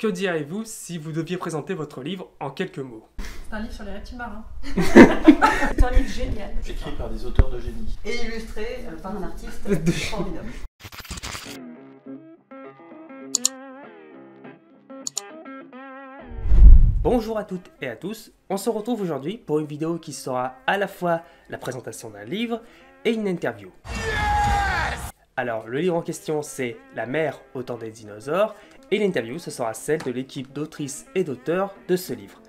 que diriez-vous si vous deviez présenter votre livre en quelques mots? C'est un livre sur les reptiles marins. C'est un livre génial. Écrit par des auteurs de génie. Et illustré par un artiste formidable. Bonjour à toutes et à tous, on se retrouve aujourd'hui pour une vidéo qui sera à la fois la présentation d'un livre et une interview. Alors, le livre en question, c'est La mer au temps des dinosaures, et l'interview, ce sera celle de l'équipe d'autrices et d'auteurs de ce livre.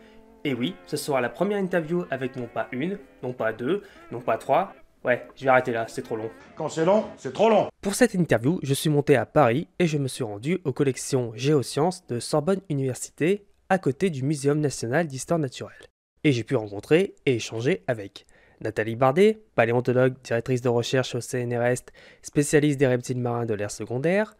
Et oui, ce sera la première interview avec non pas une, non pas deux, non pas trois. Ouais, je vais arrêter là, c'est trop long. Quand c'est long, c'est trop long. Pour cette interview, je suis monté à Paris et je me suis rendu aux collections Géosciences de Sorbonne Université, à côté du Muséum national d'histoire naturelle. Et j'ai pu rencontrer et échanger avec Nathalie Bardet, paléontologue, directrice de recherche au CNRS, spécialiste des reptiles marins de l'ère secondaire,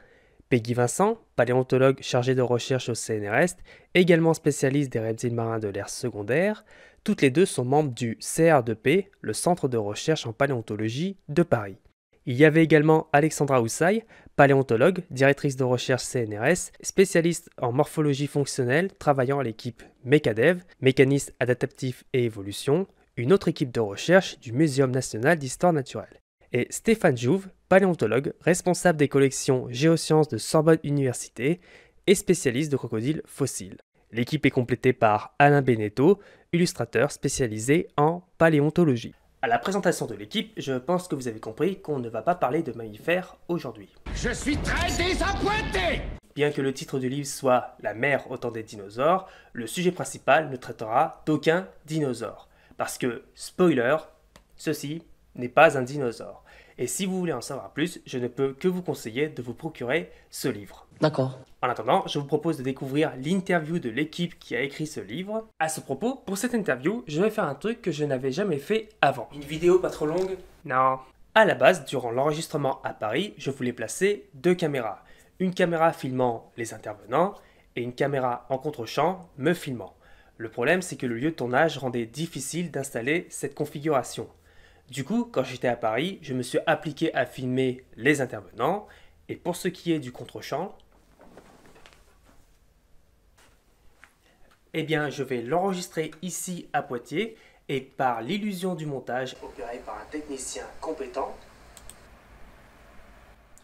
Peggy Vincent, paléontologue chargée de recherche au CNRS, également spécialiste des reptiles marins de l'ère secondaire. Toutes les deux sont membres du CR2P, le Centre de recherche en paléontologie de Paris. Il y avait également Alexandra Houssaye, paléontologue, directrice de recherche CNRS, spécialiste en morphologie fonctionnelle, travaillant à l'équipe MECADEV, mécanisme adaptatif et évolution, une autre équipe de recherche du Muséum national d'histoire naturelle. Et Stéphane Jouve, paléontologue, responsable des collections Géosciences de Sorbonne Université et spécialiste de crocodiles fossiles. L'équipe est complétée par Alain Beneteau, illustrateur spécialisé en paléontologie. À la présentation de l'équipe, je pense que vous avez compris qu'on ne va pas parler de mammifères aujourd'hui. Je suis très désappointé. Bien que le titre du livre soit La mer au temps des dinosaures, le sujet principal ne traitera d'aucun dinosaure. Parce que, spoiler, ceci n'est pas un dinosaure. Et si vous voulez en savoir plus, je ne peux que vous conseiller de vous procurer ce livre. D'accord. En attendant, je vous propose de découvrir l'interview de l'équipe qui a écrit ce livre. À ce propos, pour cette interview, je vais faire un truc que je n'avais jamais fait avant. Une vidéo pas trop longue? Non. À la base, durant l'enregistrement à Paris, je voulais placer deux caméras. Une caméra filmant les intervenants et une caméra en contre-champ me filmant. Le problème, c'est que le lieu de tournage rendait difficile d'installer cette configuration. Du coup, quand j'étais à Paris, je me suis appliqué à filmer les intervenants. Et pour ce qui est du contre-champ, eh bien, je vais l'enregistrer ici à Poitiers et par l'illusion du montage opéré par un technicien compétent,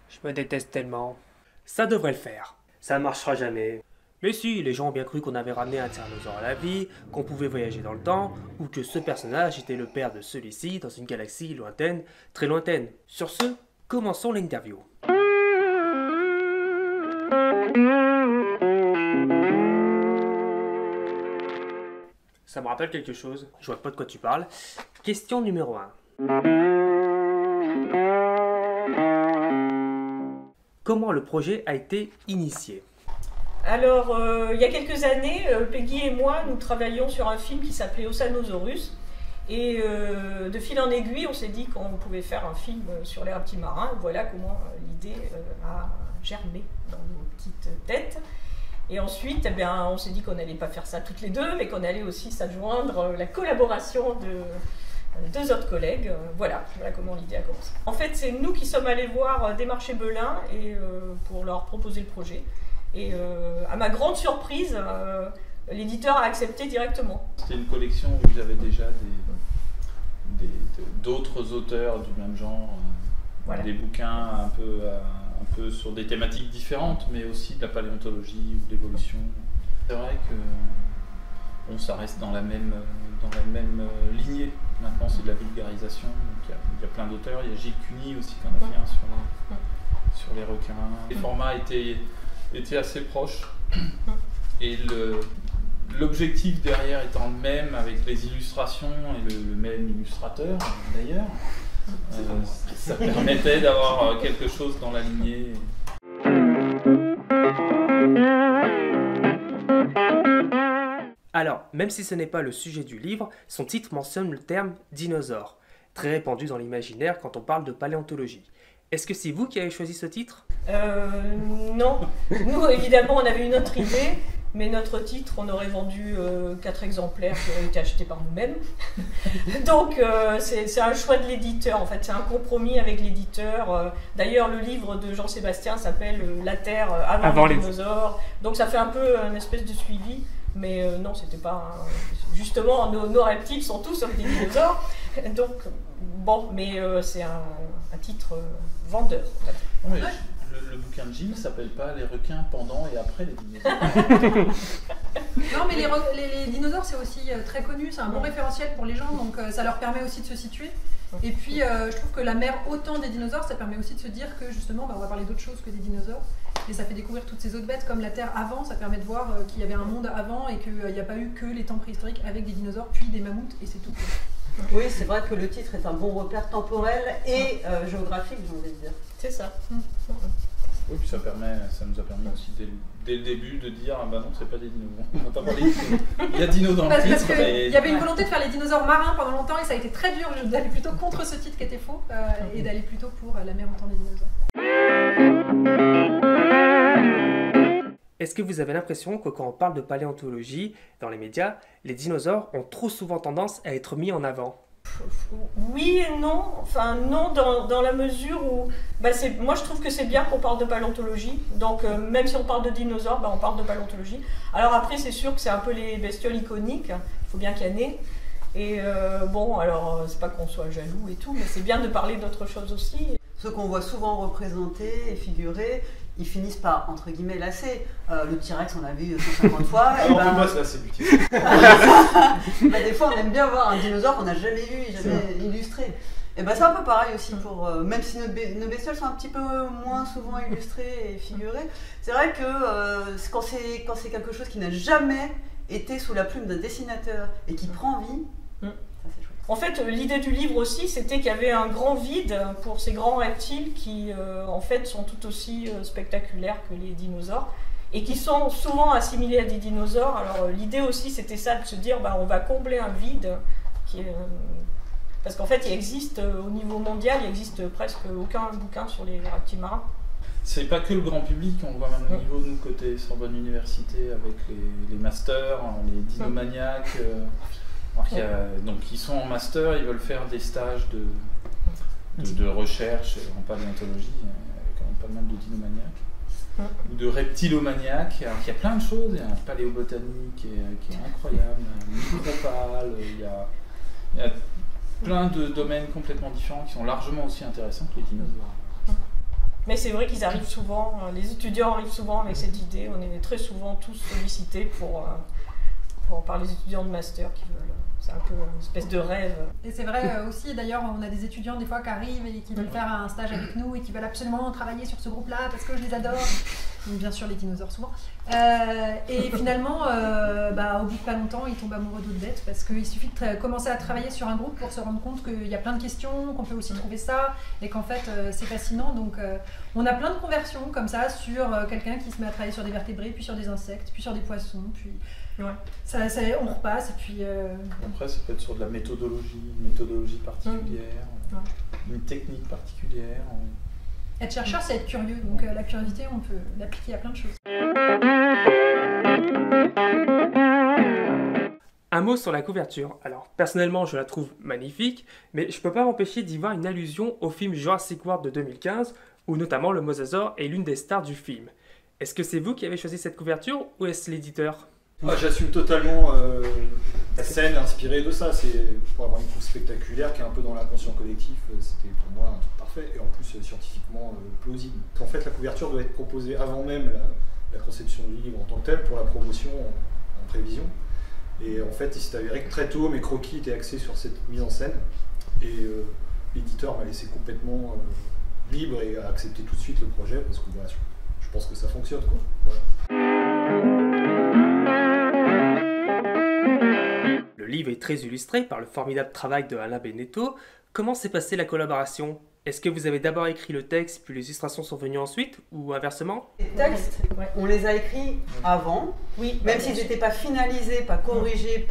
je me déteste tellement, ça devrait le faire. Ça ne marchera jamais. Mais si, les gens ont bien cru qu'on avait ramené un tyrannosaure à la vie, qu'on pouvait voyager dans le temps, ou que ce personnage était le père de celui-ci dans une galaxie lointaine, très lointaine. Sur ce, commençons l'interview. Ça me rappelle quelque chose, je vois pas de quoi tu parles. Question numéro 1. Comment le projet a été initié? Alors, il y a quelques années, Peggy et moi, nous travaillions sur un film qui s'appelait Ossanosaurus. Et de fil en aiguille, on s'est dit qu'on pouvait faire un film sur les reptiles marins. Voilà comment l'idée a germé dans nos petites têtes. Et ensuite, eh bien, on s'est dit qu'on n'allait pas faire ça toutes les deux, mais qu'on allait aussi s'adjoindre la collaboration de deux autres collègues. Voilà comment l'idée a commencé. En fait, c'est nous qui sommes allés voir Desmarchais Belin et, pour leur proposer le projet. Et à ma grande surprise, l'éditeur a accepté directement. C'était une collection où vous avez déjà d'autres auteurs du même genre, voilà. Des bouquins un peu sur des thématiques différentes, mais aussi de la paléontologie ou de l'évolution. C'est vrai que ça reste dans la même lignée. Maintenant, c'est de la vulgarisation. Donc, il y a plein d'auteurs. Il y a Gilles Cuny aussi qui en a fait un sur les requins. Les formats étaient assez proches. Et l'objectif derrière étant le même avec les illustrations et le même illustrateur d'ailleurs, ça permettait d'avoir quelque chose dans la lignée. Alors, même si ce n'est pas le sujet du livre, son titre mentionne le terme dinosaure, très répandu dans l'imaginaire quand on parle de paléontologie. Est-ce que c'est vous qui avez choisi ce titre? Non. Nous, évidemment, on avait une autre idée. mais notre titre, on aurait vendu 4 exemplaires qui auraient été achetés par nous-mêmes. Donc c'est un choix de l'éditeur, en fait, c'est un compromis avec l'éditeur. D'ailleurs, le livre de Jean-Sébastien s'appelle La Terre avant les dinosaures, donc ça fait un peu une espèce de suivi. Mais non, c'était pas... Justement, nos reptiles sont tous des dinosaures. Donc, bon, mais c'est un titre vendeur. Oui, le bouquin de Jim ne s'appelle pas Les requins pendant et après les dinosaures. Non, mais les dinosaures, c'est aussi très connu. C'est un bon référentiel pour les gens, donc ça leur permet aussi de se situer. Et puis, je trouve que la mère autant des dinosaures, ça permet aussi de se dire que justement, on va parler d'autre chose que des dinosaures. Et ça fait découvrir toutes ces autres bêtes, comme la Terre avant, ça permet de voir qu'il y avait un monde avant et qu'il n'y a pas eu que les temps préhistoriques avec des dinosaures, puis des mammouths, et c'est tout. Oui, c'est vrai que le titre est un bon repère temporel et géographique, j'ai envie de dire. C'est ça. Oui, puis ça nous a permis aussi dès le début de dire ah bah non, c'est pas des dinos. On n'a pas parlé de... Il y a dinos dans le titre. Parce qu'il y avait une volonté de faire les dinosaures marins pendant longtemps et ça a été très dur d'aller plutôt contre ce titre qui était faux et d'aller plutôt pour la mer au temps des dinosaures. Est-ce que vous avez l'impression que quand on parle de paléontologie dans les médias, les dinosaures ont trop souvent tendance à être mis en avant ? Oui et non. Enfin non dans la mesure où... moi je trouve que c'est bien qu'on parle de paléontologie. Donc même si on parle de dinosaures, on parle de paléontologie. Alors après c'est sûr que c'est un peu les bestioles iconiques. Il faut bien qu'il y en ait. Et bon, alors c'est pas qu'on soit jaloux et tout, mais c'est bien de parler d'autres choses aussi. Ceux qu'on voit souvent représentés et figurés, ils finissent par, entre guillemets, lasser. Le T-Rex, on l'a vu 150 fois. On peut pas se lasser du T-Rex. Des fois, on aime bien voir un dinosaure qu'on n'a jamais vu, jamais illustré. Et c'est un peu pareil aussi, même si nos bestioles sont un petit peu moins souvent illustrées et figurées. C'est vrai que quand c'est quelque chose qui n'a jamais été sous la plume d'un dessinateur et qui prend vie, en fait, l'idée du livre aussi, c'était qu'il y avait un grand vide pour ces grands reptiles qui, en fait, sont tout aussi spectaculaires que les dinosaures et qui sont souvent assimilés à des dinosaures. Alors, l'idée aussi, c'était ça, de se dire, on va combler un vide qui est... Parce qu'en fait, il existe, au niveau mondial, il n'existe presque aucun bouquin sur les reptiles marins. C'est pas que le grand public, on le voit même au niveau, nous, côté Sorbonne Université, avec les masters, les dinomaniacs... Donc ils sont en master, ils veulent faire des stages de recherche en paléontologie, quand même pas mal de dinomaniaques, ou de reptilomaniaques. Alors il y a plein de choses, il y a un paléobotanique qui est incroyable, un micropale, il y a plein de domaines complètement différents qui sont largement aussi intéressants que les dinosaures. Mais c'est vrai qu'ils arrivent souvent, les étudiants arrivent souvent avec cette idée, on est très souvent tous sollicités par les étudiants de master qui veulent... C'est un peu une espèce de rêve. Et c'est vrai aussi, d'ailleurs, on a des étudiants des fois qui arrivent et qui veulent faire un stage avec nous et qui veulent absolument travailler sur ce groupe-là parce que je les adore. Bien sûr, les dinosaures souvent. Et finalement, au bout de pas longtemps, ils tombent amoureux d'autres bêtes parce qu'il suffit de commencer à travailler sur un groupe pour se rendre compte qu'il y a plein de questions, qu'on peut aussi trouver ça et qu'en fait, c'est fascinant. Donc, on a plein de conversions comme ça sur quelqu'un qui se met à travailler sur des vertébrés, puis sur des insectes, puis sur des poissons, puis... Ouais. On repasse et puis... Après, ça peut être sur de la méthodologie particulière, une technique particulière. Être chercheur, c'est être curieux, donc la curiosité, on peut l'appliquer à plein de choses. Un mot sur la couverture. Alors, personnellement, je la trouve magnifique, mais je peux pas m'empêcher d'y voir une allusion au film Jurassic World de 2015, où notamment le mosasaure est l'une des stars du film. Est-ce que c'est vous qui avez choisi cette couverture, ou est-ce l'éditeur ? J'assume totalement la scène inspirée de ça, c'est pour avoir une coupe spectaculaire qui est un peu dans l'inconscient collectif, c'était pour moi un truc parfait et en plus scientifiquement plausible. En fait la couverture doit être proposée avant même la conception du livre en tant que tel pour la promotion en prévision. Et en fait il s'est avéré que très tôt mes croquis étaient axés sur cette mise en scène et l'éditeur m'a laissé complètement libre et a accepté tout de suite le projet parce que je pense que ça fonctionne quoi. Voilà. Le livre est très illustré par le formidable travail de Alain Beneteau. Comment s'est passée la collaboration ? Est-ce que vous avez d'abord écrit le texte, puis les illustrations sont venues ensuite, ou inversement ? Les textes, on les a écrits avant, même s'ils n'étaient pas finalisés, pas corrigés,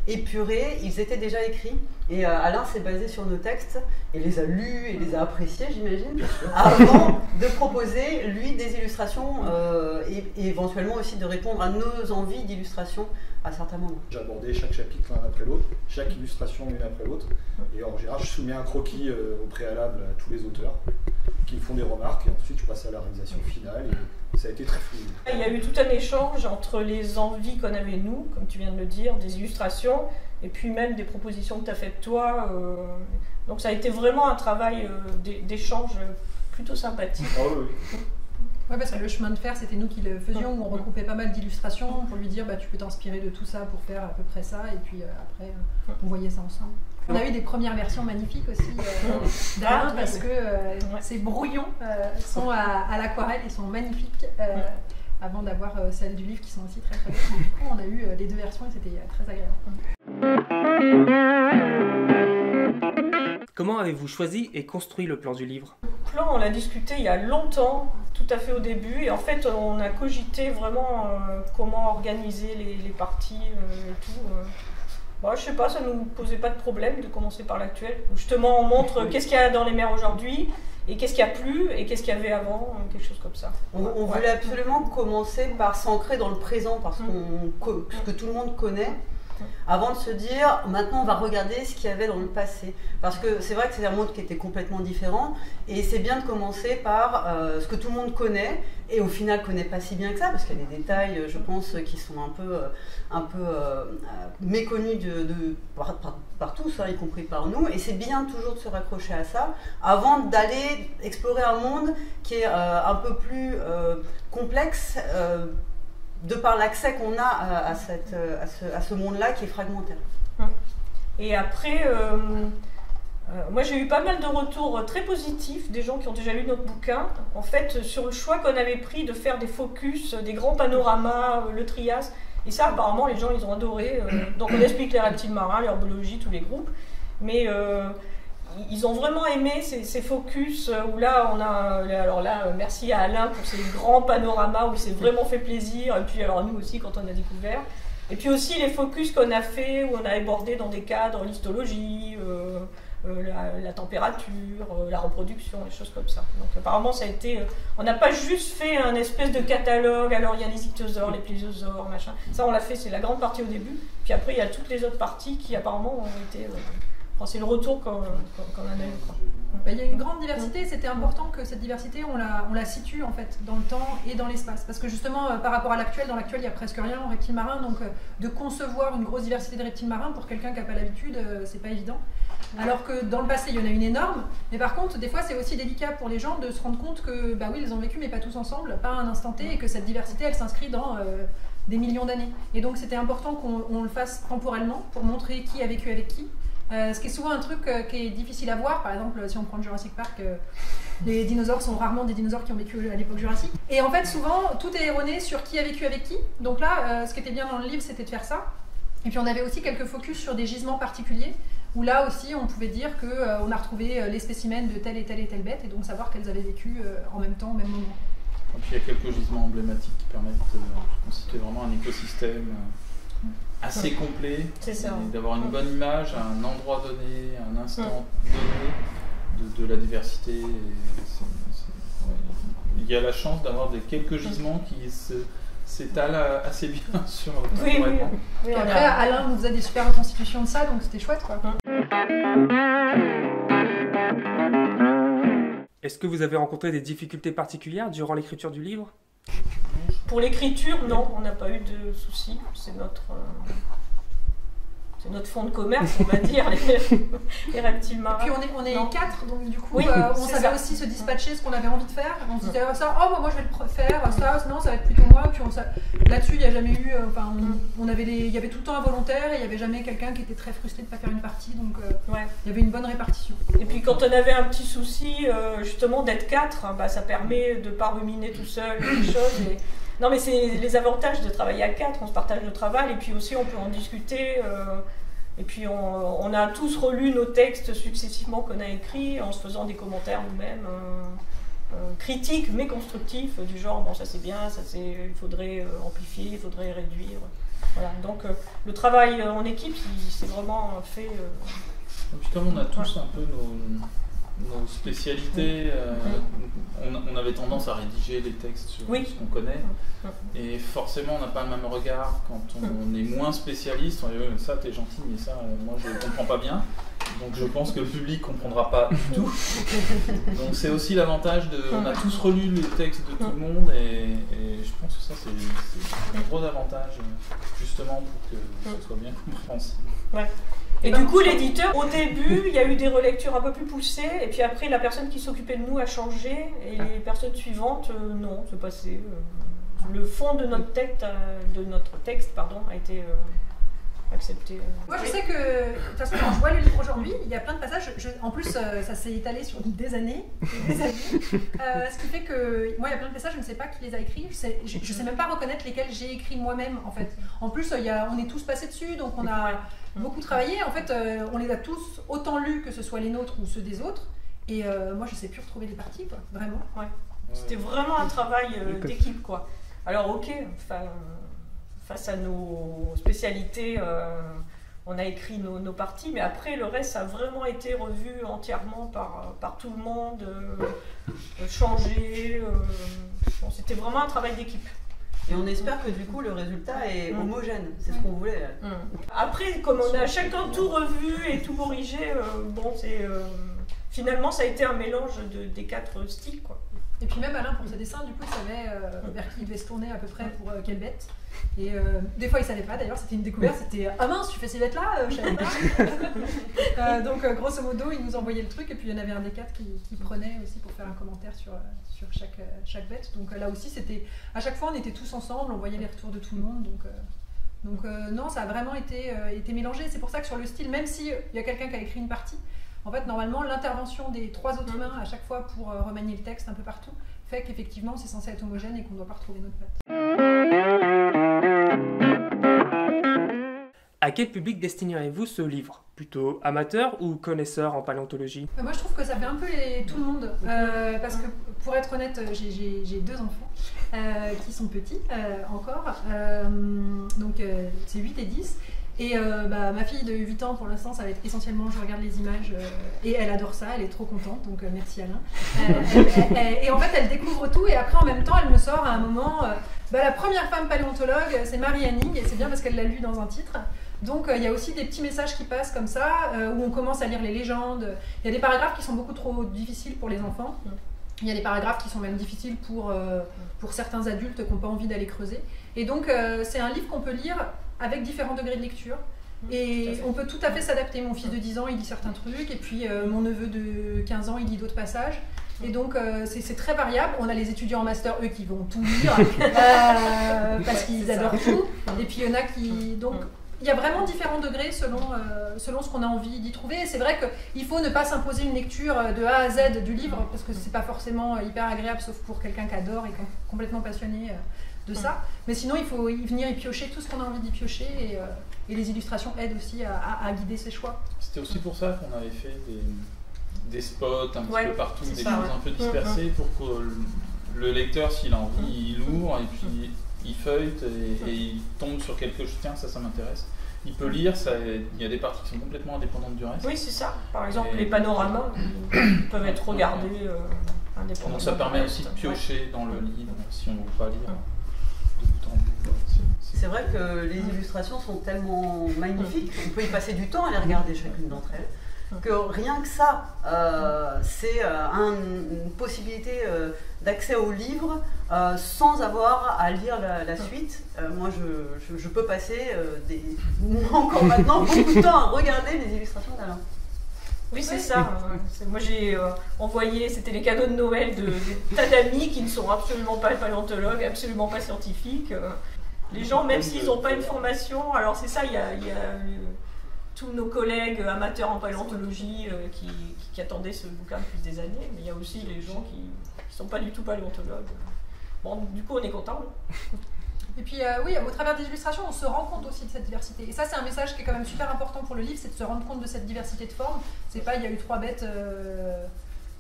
épurés, ils étaient déjà écrits. Et Alain s'est basé sur nos textes et les a lus et les a appréciés, j'imagine, avant de proposer, lui, des illustrations et éventuellement aussi de répondre à nos envies d'illustration à certains moments. J'ai abordé chaque chapitre l'un après l'autre, chaque illustration l'une après l'autre. Et en général, je soumets un croquis au préalable à tous les auteurs qui me font des remarques et ensuite je passe à la réalisation finale. Et ça a été très fluide. Il y a eu tout un échange entre les envies qu'on avait nous, comme tu viens de le dire, des illustrations, et puis même des propositions que tu as faites toi. Donc ça a été vraiment un travail d'échange plutôt sympathique. Ah oui. Ouais, parce que le chemin de fer, c'était nous qui le faisions, où on regroupait pas mal d'illustrations pour lui dire tu peux t'inspirer de tout ça pour faire à peu près ça, et puis après on voyait ça ensemble. On a eu des premières versions magnifiques aussi d'Alain, parce que ces brouillons sont à l'aquarelle, ils sont magnifiques, avant d'avoir celles du livre qui sont aussi très très belles. Du coup on a eu les deux versions et c'était très agréable. Comment avez-vous choisi et construit le plan du livre? Le plan, on l'a discuté il y a longtemps, tout à fait au début, et en fait on a cogité vraiment comment organiser les parties et tout. Bon, je sais pas, ça ne nous posait pas de problème de commencer par l'actuel. Justement, on montre qu'est-ce qu'il y a dans les mers aujourd'hui, et qu'est-ce qu'il y a plus, et qu'est-ce qu'il y avait avant, quelque chose comme ça. On voulait absolument commencer par s'ancrer dans le présent, parce que tout le monde connaît, avant de se dire, maintenant on va regarder ce qu'il y avait dans le passé. Parce que c'est vrai que c'est un monde qui était complètement différent, et c'est bien de commencer par ce que tout le monde connaît, et au final connaît pas si bien que ça, parce qu'il y a des détails, je pense, qui sont un peu méconnus par tous, y compris par nous, et c'est bien toujours de se raccrocher à ça, avant d'aller explorer un monde qui est un peu plus complexe, de par l'accès qu'on a à ce monde-là qui est fragmentaire. Et après, moi j'ai eu pas mal de retours très positifs, des gens qui ont déjà lu notre bouquin, en fait, sur le choix qu'on avait pris de faire des focus, des grands panoramas, le Trias, et ça apparemment les gens ils ont adoré. Donc on explique les reptiles marins, l'herbologie, tous les groupes, mais ils ont vraiment aimé ces focus où là on a, alors là merci à Alain pour ces grands panoramas où il s'est vraiment fait plaisir, et puis alors nous aussi quand on a découvert, et puis aussi les focus qu'on a fait où on a abordé dans des cadres l'histologie, la température, la reproduction, des choses comme ça. Donc apparemment ça a été, on n'a pas juste fait un espèce de catalogue, alors il y a les ichthyosaures, les plésiosaures, machin, ça on l'a fait, c'est la grande partie au début, puis après il y a toutes les autres parties qui apparemment ont été... c'est le retour qu'on en a eu. Il y a une grande diversité, c'était important que cette diversité, on la situe en fait dans le temps et dans l'espace. Parce que justement, par rapport à l'actuel, dans l'actuel, il n'y a presque rien en reptiles marins. Donc de concevoir une grosse diversité de reptiles marins, pour quelqu'un qui n'a pas l'habitude, c'est pas évident. Alors que dans le passé, il y en a une énorme. Mais par contre, des fois, c'est aussi délicat pour les gens de se rendre compte que, bah oui, ils ont vécu, mais pas tous ensemble, pas à un instant T, et que cette diversité, elle s'inscrit dans des millions d'années. Et donc, c'était important qu'on le fasse temporellement pour montrer qui a vécu avec qui. Ce qui est souvent un truc qui est difficile à voir. Par exemple, si on prend le Jurassic Park, les dinosaures sont rarement des dinosaures qui ont vécu à l'époque Jurassique. Et en fait, souvent, tout est erroné sur qui a vécu avec qui. Donc là, ce qui était bien dans le livre, c'était de faire ça. Et puis on avait aussi quelques focus sur des gisements particuliers, où là aussi, on pouvait dire qu'on a retrouvé les spécimens de telle et telle et telle bête, et donc savoir qu'elles avaient vécu en même temps, au même moment. Et puis il y a quelques gisements emblématiques qui permettent de constituer vraiment un écosystème assez complet, d'avoir une bonne image à un endroit donné, à un instant donné de la diversité. Il y a la chance d'avoir quelques gisements qui s'étalent assez bien sur temporellement. Oui, après, Alain nous faisait des super reconstitutions de ça, donc c'était chouette, quoi. Est-ce que vous avez rencontré des difficultés particulières durant l'écriture du livre? Pour l'écriture, non, on n'a pas eu de soucis. C'est notre fonds de commerce, on va dire, les reptiles marins. Et puis on est 4, donc du coup, on savait aussi se dispatcher ce qu'on avait envie de faire. On se disait ça, oh moi je vais le faire, ça, non, ça va être plutôt moi. Puis là-dessus, il n'y a jamais eu, il y avait tout le temps un volontaire et il n'y avait jamais quelqu'un qui était très frustré de ne pas faire une partie. Donc il y avait une bonne répartition. Et puis quand on avait un petit souci, justement d'être 4, ça permet de ne pas ruminer tout seul les choses. Non mais c'est les avantages de travailler à 4, on se partage le travail et puis aussi on peut en discuter. Et puis on a tous relu nos textes successivement qu'on a écrits en se faisant des commentaires nous-mêmes, critiques mais constructifs, du genre bon ça c'est bien, il faudrait amplifier, il faudrait réduire. Voilà, donc le travail en équipe, il s'est vraiment fait... Et puis comme on a tous un peu nos spécialités, on avait tendance à rédiger les textes sur ce qu'on connaît, et forcément on n'a pas le même regard quand on est moins spécialiste. On dit ça t'es gentil, mais ça moi je ne comprends pas bien, donc je pense que le public ne comprendra pas du tout. Donc c'est aussi l'avantage on a tous relu les textes de tout le monde, et je pense que ça c'est un gros avantage justement pour que ce soit bien compréhensible. Ouais. Et du coup, l'éditeur, au début, il y a eu des relectures un peu plus poussées, et puis après, la personne qui s'occupait de nous a changé, et les personnes suivantes, non, c'est passé. Le fond de notre texte, a été accepté. Moi, je sais que, de toute façon, quand je vois le livre aujourd'hui, il y a plein de passages, en plus, ça s'est étalé sur des années, ce qui fait que, moi, il y a plein de passages, je ne sais pas qui les a écrits, je ne sais même pas reconnaître lesquels j'ai écrits moi-même, en fait. En plus, on est tous passés dessus, donc on a beaucoup travaillé. En fait, on les a tous autant lus, que ce soit les nôtres ou ceux des autres, et moi, je ne sais plus retrouver les parties, quoi, vraiment. Ouais. C'était vraiment un travail d'équipe, quoi. Alors, ok, face à nos spécialités, on a écrit nos parties, mais après le reste a vraiment été revu entièrement par tout le monde, changé. Bon, c'était vraiment un travail d'équipe. Et on espère que du coup le résultat est homogène, c'est ce qu'on voulait. Après, comme on a chacun tout revu et tout corrigé, bon, finalement ça a été un mélange des 4 styles, quoi. Et puis même Alain, pour ses dessins, du coup, il savait vers qui il devait se tourner à peu près pour quelle bête. Et des fois, il savait pas, d'ailleurs, c'était une découverte, c'était « Ah mince, tu fais ces bêtes-là je savais pas !» Donc, grosso modo, il nous envoyait le truc, et puis il y en avait un des 4 qui prenait aussi pour faire un commentaire sur chaque bête. Donc là aussi, c'était... À chaque fois, on était tous ensemble, on voyait les retours de tout le monde, donc non, ça a vraiment été mélangé. C'est pour ça que sur le style, même s'il y a quelqu'un qui a écrit une partie, en fait, normalement, l'intervention des 3 autres mains à chaque fois pour remanier le texte un peu partout fait qu'effectivement, c'est censé être homogène et qu'on ne doit pas retrouver notre patte. À quel public destineriez-vous ce livre? Plutôt amateur ou connaisseur en paléontologie? Moi, je trouve que ça fait un peu tout le monde. Parce que, pour être honnête, j'ai 2 enfants qui sont petits encore. Donc, c'est 8 et 10. Et ma fille de 8 ans, pour l'instant, ça va être essentiellement je regarde les images et elle adore ça, elle est trop contente, donc merci Alain. Et en fait, elle découvre tout et après, en même temps, elle me sort à un moment la première femme paléontologue, c'est Marie Hanning, et c'est bien parce qu'elle l'a lu dans un titre. Donc il y a aussi des petits messages qui passent comme ça, où on commence à lire les légendes. Il y a des paragraphes qui sont beaucoup trop difficiles pour les enfants. Il y a des paragraphes qui sont même difficiles pour certains adultes qui n'ont pas envie d'aller creuser. Et donc c'est un livre qu'on peut lire avec différents degrés de lecture. Et on peut tout à fait s'adapter. Mon fils de 10 ans, il lit certains trucs, et puis mon neveu de 15 ans, il lit d'autres passages. Et donc c'est très variable. On a les étudiants en master, eux, qui vont tout lire, parce qu'ils adorent tout. Et puis il y en a qui... Donc, il y a vraiment différents degrés selon ce qu'on a envie d'y trouver. Et c'est vrai qu'il faut ne pas s'imposer une lecture de A à Z du livre, parce que c'est pas forcément hyper agréable, sauf pour quelqu'un qui adore et qui est complètement passionné de ça. Mais sinon, il faut y venir y piocher tout ce qu'on a envie d'y piocher, et les illustrations aident aussi à guider ses choix. C'était aussi pour ça qu'on avait fait des spots un petit peu partout, des choses un peu dispersées, pour que le lecteur, s'il a envie, il ouvre, et puis il feuillete et il tombe sur quelque chose. Tiens, ça m'intéresse. Il peut lire, il y a des parties qui sont complètement indépendantes du reste. Oui, c'est ça. Par exemple, les panoramas peuvent être regardés indépendamment. Donc ça permet aussi de piocher dans le livre, si on ne veut pas lire. C'est vrai que les illustrations sont tellement magnifiques, on peut y passer du temps à les regarder chacune d'entre elles, que rien que ça, c'est une possibilité d'accès au livre sans avoir à lire la suite. Moi, je peux passer encore maintenant beaucoup de temps à regarder les illustrations d'Alain. Oui, c'est ça. Moi, j'ai envoyé, c'était les cadeaux de Noël de tas d'amis qui ne sont absolument pas paléontologues, absolument pas scientifiques. Les gens, même s'ils n'ont pas une formation, alors c'est ça, il y a tous nos collègues amateurs en paléontologie qui attendaient ce bouquin depuis des années, mais il y a aussi les gens qui ne sont pas du tout paléontologues. Bon, du coup, on est contents. Et puis oui, au travers des illustrations, on se rend compte aussi de cette diversité. Et ça, c'est un message qui est quand même super important pour le livre, c'est de se rendre compte de cette diversité de formes. C'est pas, il y a eu 3 bêtes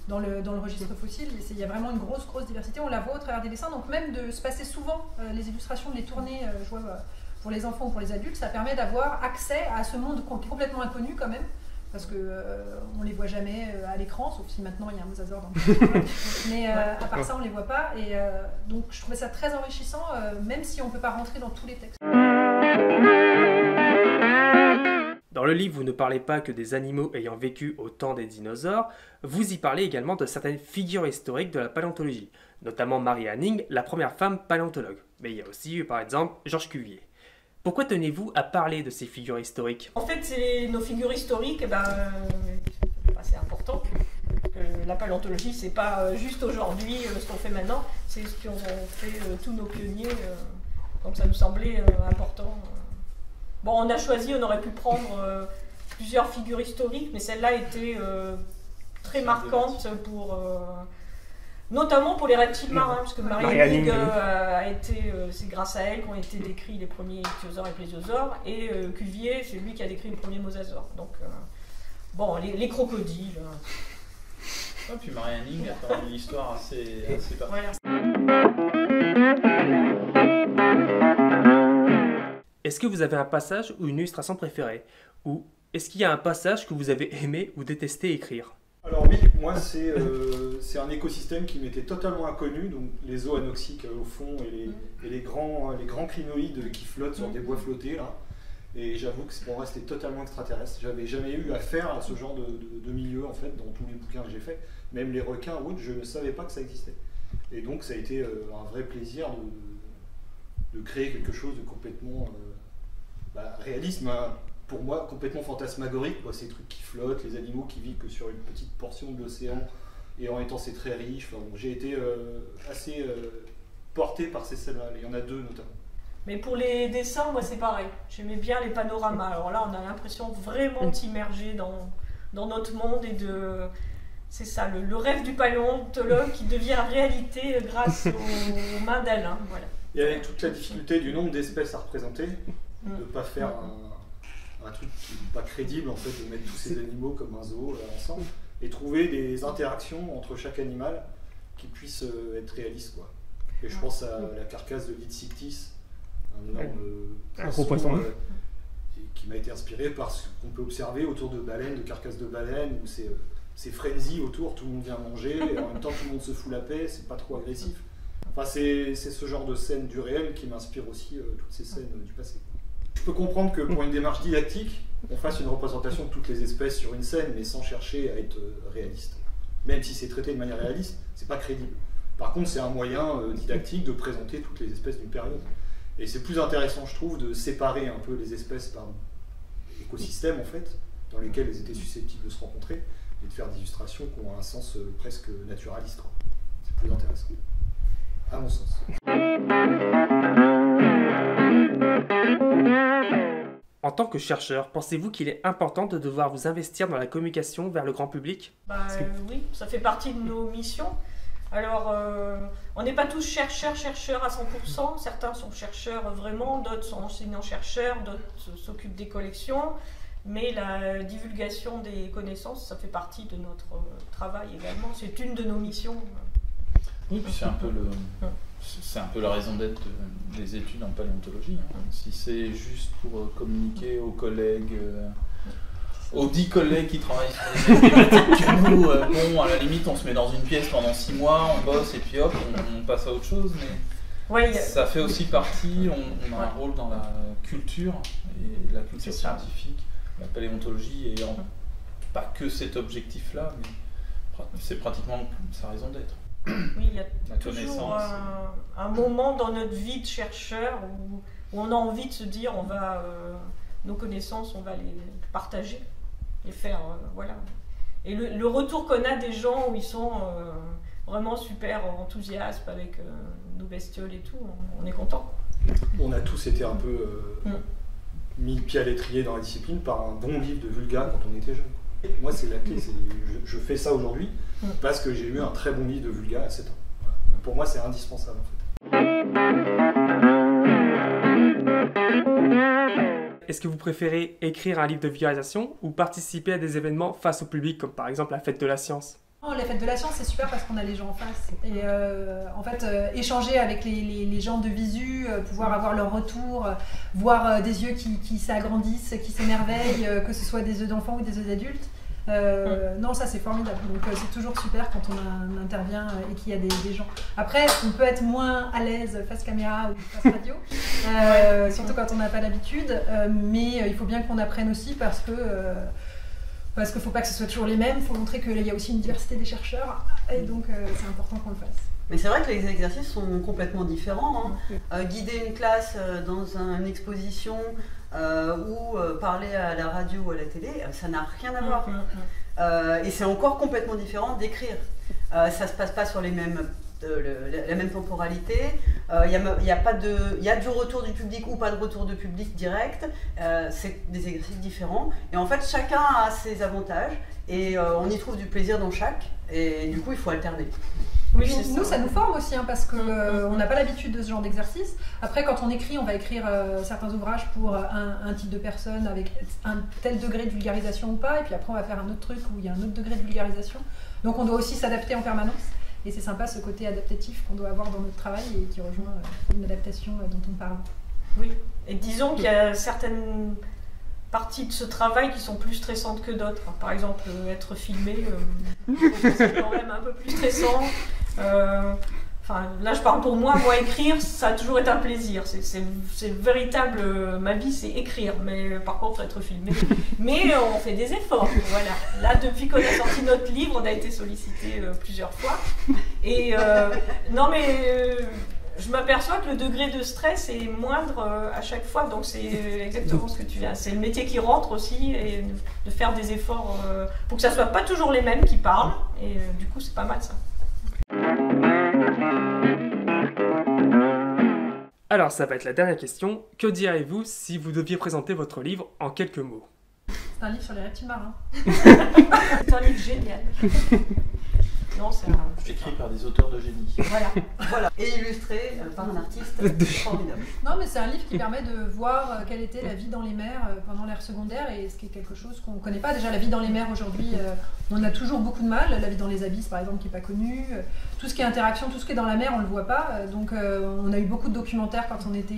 dans le registre fossile, il y a vraiment une grosse diversité, on la voit au travers des dessins. Donc même de se passer souvent les illustrations, de les tourner, je vois pour les enfants ou pour les adultes, ça permet d'avoir accès à ce monde qui est complètement inconnu quand même, parce qu'on ne les voit jamais à l'écran, sauf si maintenant il y a un mosasaure dans le film. Mais à part ça, on ne les voit pas. Et donc je trouvais ça très enrichissant, même si on ne peut pas rentrer dans tous les textes. Dans le livre, vous ne parlez pas que des animaux ayant vécu au temps des dinosaures, vous y parlez également de certaines figures historiques de la paléontologie, notamment Marie Hanning, la première femme paléontologue. Mais il y a aussi, par exemple, Georges Cuvier. Pourquoi tenez-vous à parler de ces figures historiques? En fait, nos figures historiques, c'est important. La paléontologie, c'est pas juste aujourd'hui ce qu'on fait maintenant, c'est ce qu'ont fait tous nos pionniers. Donc ça nous semblait important. Bon, on a choisi, on aurait pu prendre plusieurs figures historiques, mais celle-là était très marquante pour, notamment pour les reptiles marins, parce que Marie Hanning a été, c'est grâce à elle qu'ont été décrits les premiers ichthyosaures et plésiosaures, et Cuvier, c'est lui qui a décrit le premier mosasaure. Donc, bon, les crocodiles. Et puis Marie Hanning a quand même une histoire assez particulière. Voilà. Est-ce que vous avez un passage ou une illustration préférée? Ou est-ce qu'il y a un passage que vous avez aimé ou détesté écrire? Alors oui, moi c'est un écosystème qui m'était totalement inconnu, donc les eaux anoxiques au fond et les grands crinoïdes qui flottent sur des bois flottés là. Et j'avoue que pour moi c'était totalement extraterrestre. J'avais jamais eu affaire à ce genre de milieu en fait dans tous les bouquins que j'ai fait. Même les requins ou autres, je ne savais pas que ça existait. Et donc ça a été un vrai plaisir de créer quelque chose de complètement réalisme, hein, pour moi complètement fantasmagorique, ces trucs qui flottent, les animaux qui vivent que sur une petite portion de l'océan et en même temps c'est très riche. Enfin, bon, j'ai été assez porté par ces scènes-là, il y en a deux notamment. Mais pour les dessins, moi c'est pareil, j'aimais bien les panoramas. Alors là on a l'impression vraiment d'immerger dans notre monde et de... C'est ça, le rêve du paléontologue qui devient réalité grâce aux mains d'Alain. Voilà. Et avec toute la difficulté du nombre d'espèces à représenter, de ne pas faire un truc qui n'est pas crédible, en fait, de mettre tous ces animaux comme un zoo ensemble, et trouver des interactions entre chaque animal qui puissent être réalistes, quoi. Et je pense à la carcasse de Litsiktis, un énorme gros poisson, qui m'a été inspiré par ce qu'on peut observer autour de baleines, de carcasses de baleines, où c'est frenzy autour, tout le monde vient manger, et en même temps tout le monde se fout la paix, c'est pas trop agressif. Enfin, c'est ce genre de scène du réel qui m'inspire aussi toutes ces scènes du passé. Je peux comprendre que pour une démarche didactique, on fasse une représentation de toutes les espèces sur une scène, mais sans chercher à être réaliste. Même si c'est traité de manière réaliste, c'est pas crédible. Par contre, c'est un moyen didactique de présenter toutes les espèces d'une période. Et c'est plus intéressant, je trouve, de séparer un peu les espèces par écosystèmes, en fait, dans lesquels elles étaient susceptibles de se rencontrer, et de faire des illustrations qui ont un sens presque naturaliste, quoi. C'est plus intéressant. À mon sens. En tant que chercheur, pensez-vous qu'il est important de devoir vous investir dans la communication vers le grand public? Oui, ça fait partie de nos missions. Alors, on n'est pas tous chercheurs à 100%. Certains sont chercheurs vraiment, d'autres sont enseignants-chercheurs, d'autres s'occupent des collections. Mais la divulgation des connaissances, ça fait partie de notre travail également. C'est une de nos missions. Oui, puis c'est un peu la raison d'être des études en paléontologie. Hein. Si c'est juste pour communiquer aux collègues, aux 10 collègues qui travaillent sur les thématiques que nous, bon, à la limite, on se met dans une pièce pendant 6 mois, on bosse et puis hop, on passe à autre chose. Mais ça fait aussi partie, on a un rôle dans la culture, et la culture scientifique, la paléontologie ayant pas que cet objectif-là, mais c'est pratiquement sa raison d'être. Oui, il y a toujours un moment dans notre vie de chercheur où on a envie de se dire nos connaissances, on va les partager, les faire, voilà. Et le retour qu'on a des gens où ils sont vraiment super enthousiastes avec nos bestioles et tout, on est content. On a tous été un peu mis le pied à l'étrier dans la discipline par un bon livre de Vulga quand on était jeune. Moi, c'est la clé, je fais ça aujourd'hui parce que j'ai eu un très bon livre de Vulga à 7 ans. Voilà. Pour moi, c'est indispensable en fait. Est-ce que vous préférez écrire un livre de vulgarisation ou participer à des événements face au public, comme par exemple la fête de la science? Les fêtes de la science, c'est super parce qu'on a les gens en face. Et en fait, échanger avec les gens de visu, pouvoir avoir leur retour, voir des yeux qui s'agrandissent, qui s'émerveillent, que ce soit des yeux d'enfants ou des yeux d'adultes. Non, ça c'est formidable. Donc c'est toujours super quand on intervient et qu'il y a des gens. Après, on peut être moins à l'aise face caméra ou face radio, surtout quand on n'a pas l'habitude. Mais il faut bien qu'on apprenne aussi parce qu'il ne faut pas que ce soit toujours les mêmes. Il faut montrer qu'il y a aussi une diversité des chercheurs et donc c'est important qu'on le fasse. Mais c'est vrai que les exercices sont complètement différents. Guider une classe dans une exposition ou parler à la radio ou à la télé, ça n'a rien à voir. Et c'est encore complètement différent d'écrire. Ça ne se passe pas sur la même temporalité. Il y a du retour du public ou pas de retour de public direct. C'est des exercices différents. Et en fait, chacun a ses avantages et on y trouve du plaisir dans chaque. Et du coup, il faut alterner. Oui, nous, ça nous forme aussi, parce qu'on n'a pas l'habitude de ce genre d'exercice. Après, quand on écrit, on va écrire certains ouvrages pour un type de personne avec un tel degré de vulgarisation ou pas, et puis après, on va faire un autre truc où il y a un autre degré de vulgarisation. Donc, on doit aussi s'adapter en permanence. Et c'est sympa ce côté adaptatif qu'on doit avoir dans notre travail et qui rejoint une adaptation dont on parle. Oui, et disons qu'il y a certaines parties de ce travail qui sont plus stressantes que d'autres. Par exemple, être filmé, c'est quand même un peu plus stressant. Là, je parle pour moi. Moi, écrire, ça a toujours été un plaisir. C'est véritable. Ma vie, c'est écrire. Mais par contre, être filmé. Mais on fait des efforts. Voilà. Là, depuis qu'on a sorti notre livre, on a été sollicité plusieurs fois. Et non, mais je m'aperçois que le degré de stress est moindre à chaque fois. Donc, c'est exactement ce que tu viens. C'est le métier qui rentre aussi et de faire des efforts pour que ça soit pas toujours les mêmes qui parlent. Et du coup, c'est pas mal ça. Alors, ça va être la dernière question. Que diriez-vous si vous deviez présenter votre livre en quelques mots? C'est un livre sur les reptiles marins. C'est un livre génial. Non, c'est écrit par des auteurs de génie. Voilà. Et illustré par un artiste formidable. Non, mais c'est un livre qui permet de voir quelle était la vie dans les mers pendant l'ère secondaire, et ce qui est quelque chose qu'on ne connaît pas. Déjà, la vie dans les mers aujourd'hui, on a toujours beaucoup de mal. La vie dans les abysses, par exemple, qui n'est pas connue. Tout ce qui est interaction, tout ce qui est dans la mer, on ne le voit pas. Donc, on a eu beaucoup de documentaires quand on était...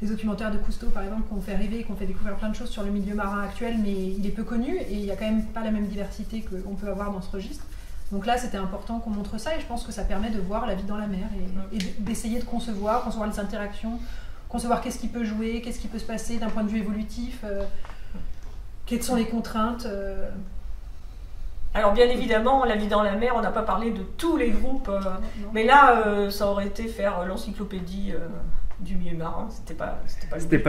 les documentaires de Cousteau, par exemple, qui ont fait rêver, qui ont fait découvrir plein de choses sur le milieu marin actuel, mais il est peu connu, et il n'y a quand même pas la même diversité qu'on peut avoir dans ce registre. Donc là, c'était important qu'on montre ça, et je pense que ça permet de voir la vie dans la mer et d'essayer de concevoir les interactions, concevoir qu'est-ce qui peut jouer, qu'est-ce qui peut se passer d'un point de vue évolutif, quelles sont les contraintes. Alors bien évidemment, la vie dans la mer, on n'a pas parlé de tous les groupes, mais là, ça aurait été faire l'encyclopédie du milieu marin, c'était pas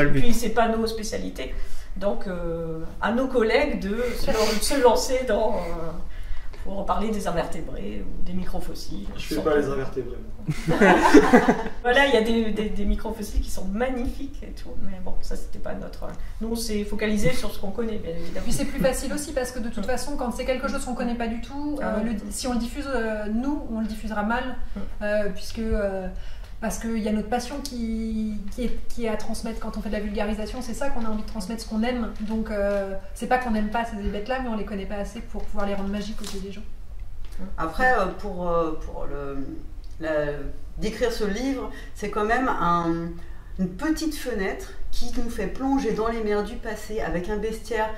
le but. Puis c'est pas nos spécialités, donc à nos collègues de se lancer dans... pour parler des invertébrés ou des microfossiles. Je fais pas les invertébrés. Voilà, il y a des microfossiles qui sont magnifiques et tout, mais bon, ça c'était pas notre... Nous on s'est focalisé sur ce qu'on connaît, bien évidemment. Puis c'est plus facile aussi parce que de toute façon, quand c'est quelque chose qu'on connaît pas du tout, si on le diffuse, nous, on le diffusera mal, puisque... parce qu'il y a notre passion qui est à transmettre quand on fait de la vulgarisation, c'est ça qu'on a envie de transmettre, ce qu'on aime. Donc c'est pas qu'on n'aime pas ces bêtes-là, mais on les connaît pas assez pour pouvoir les rendre magiques aux yeux des gens. Après, d'écrire ce livre, c'est quand même une petite fenêtre qui nous fait plonger dans les mers du passé avec un bestiaire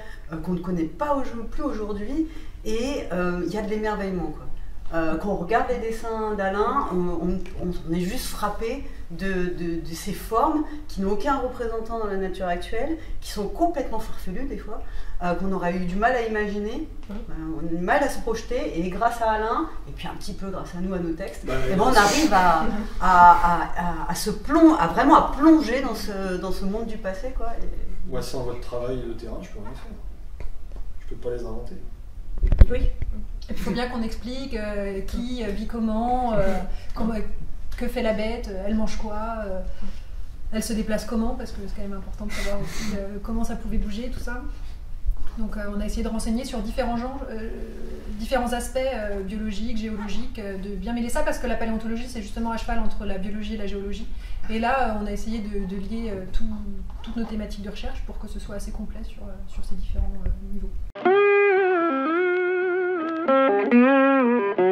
qu'on ne connaît pas plus aujourd'hui, et il y a de l'émerveillement, quoi. Quand on regarde les dessins d'Alain, on est juste frappé de ces formes qui n'ont aucun représentant dans la nature actuelle, qui sont complètement farfelues des fois, qu'on aurait eu du mal à imaginer, on a du mal à se projeter, et grâce à Alain, et puis un petit peu grâce à nous, à nos textes, on arrive à vraiment plonger dans ce monde du passé, quoi. Moi, sans votre travail de terrain, je peux rien faire. Je peux pas les inventer. Oui. Il faut bien qu'on explique qui vit comment, que fait la bête, elle mange quoi, elle se déplace comment, parce que c'est quand même important de savoir aussi comment ça pouvait bouger, tout ça. Donc on a essayé de renseigner sur différents genres, différents aspects biologiques, géologiques, de bien mêler ça, parce que la paléontologie c'est justement à cheval entre la biologie et la géologie. Et là on a essayé de lier toutes nos thématiques de recherche pour que ce soit assez complet sur ces différents niveaux. Thank you.